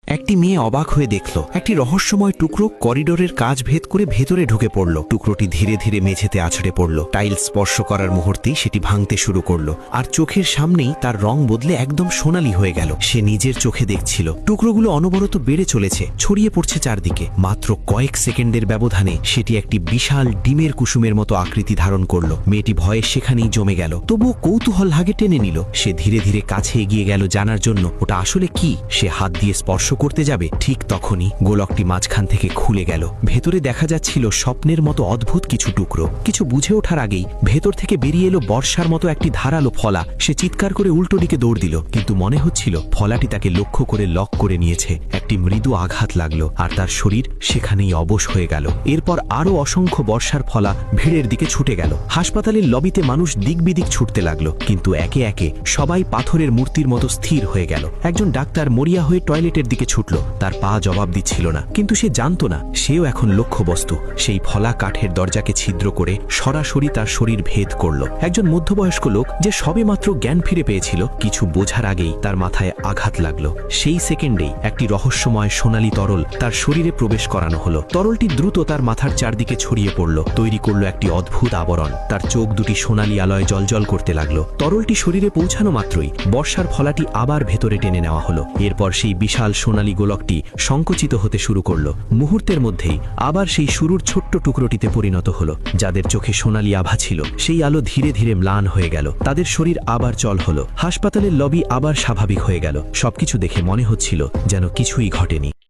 একটি মেয়ে অবাক হয়ে দেখল একটি রহস্যময় টুকরো করিডোরের কাঁচ ভেদ করে ভেতরে ঢুকে পড়ল। টুকরোটি ধীরে ধীরে মেঝেতে আছড়ে পড়ল। টাইল স্পর্শ করার মুহূর্তেই সেটি ভাঙতে শুরু করল, আর চোখের সামনেই তার রং বদলে একদম সোনালী হয়ে গেল। সে নিজের চোখে দেখছিল টুকরোগুলো অনবরত বেড়ে চলেছে, ছড়িয়ে পড়ছে চারদিকে। মাত্র কয়েক সেকেন্ডের ব্যবধানে সেটি একটি বিশাল ডিমের কুসুমের মতো আকৃতি ধারণ করল। মেয়েটি ভয়ে সেখানেই জমে গেল, তবুও কৌতূহল হাগে টেনে নিল। সে ধীরে ধীরে কাছে এগিয়ে গেল জানার জন্য ওটা আসলে কি। সে হাত দিয়ে স্পর্শ করতে যাবে, ঠিক তখনই গোলকটি মাঝখান থেকে খুলে গেল। ভেতরে দেখা যাচ্ছিল স্বপ্নের মতো অদ্ভুত কিছু টুকরো। কিছু বুঝে ওঠার আগেই ভেতর থেকে বেরিয়ে এলো বর্ষার মতো একটি ধারালো ফলা। সে চিৎকার করে উল্টো দিকে দৌড় দিল, কিন্তু মনে হচ্ছিল ফলাটি তাকে লক্ষ্য করে লক করে নিয়েছে। একটি মৃদু আঘাত লাগলো, আর তার শরীর সেখানেই অবশ হয়ে গেল। এরপর আরো অসংখ্য বর্ষার ফলা ভিড়ের দিকে ছুটে গেল। হাসপাতালের লবিতে মানুষ দিক বিদিক ছুটতে লাগলো, কিন্তু একে একে সবাই পাথরের মূর্তির মতো স্থির হয়ে গেল। একজন ডাক্তার মরিয়া হয়ে টয়লেটের দিকে ছুটল। তার পা জবাব দিচ্ছিল না, কিন্তু সে জানত না সেও এখন লক্ষ্যবস্তু। সেই ফলা কাঠের দরজাকে ছিদ্র করে সরাসরি তার শরীর ভেদ করল। একজন মধ্যবয়স্ক লোক যে সবেমাত্র জ্ঞান ফিরে পেয়েছিল, কিছু বোঝার আগেই তার মাথায় আঘাত লাগলো। সেই সেকেন্ডেই একটি রহস্যময় সোনালী তরল তার শরীরে প্রবেশ করানো হলো। তরলটি দ্রুত তার মাথার চারদিকে ছড়িয়ে পড়ল, তৈরি করলো একটি অদ্ভুত আবরণ। তার চোখ দুটি সোনালী আলোয় জ্বলজ্বল করতে লাগলো। তরলটি শরীরে পৌঁছানো মাত্রই বর্ষার ফলাটি আবার ভেতরে টেনে নেওয়া হলো। এরপর সেই বিশাল সোনালী গোলকটি সংকুচিত হতে শুরু করলো। মুহূর্তের মধ্যেই আবার সেই শুরুর ছোট্ট টুকরোটিতে পরিণত হলো। যাদের চোখে সোনালী আভা ছিল, সেই আলো ধীরে ধীরে ম্লান হয়ে গেল। তাদের শরীর আবার চল হলো। হাসপাতালের লবি আবার স্বাভাবিক হয়ে গেল। সবকিছু দেখে মনে হচ্ছিল যেন কিছুই ঘটেনি।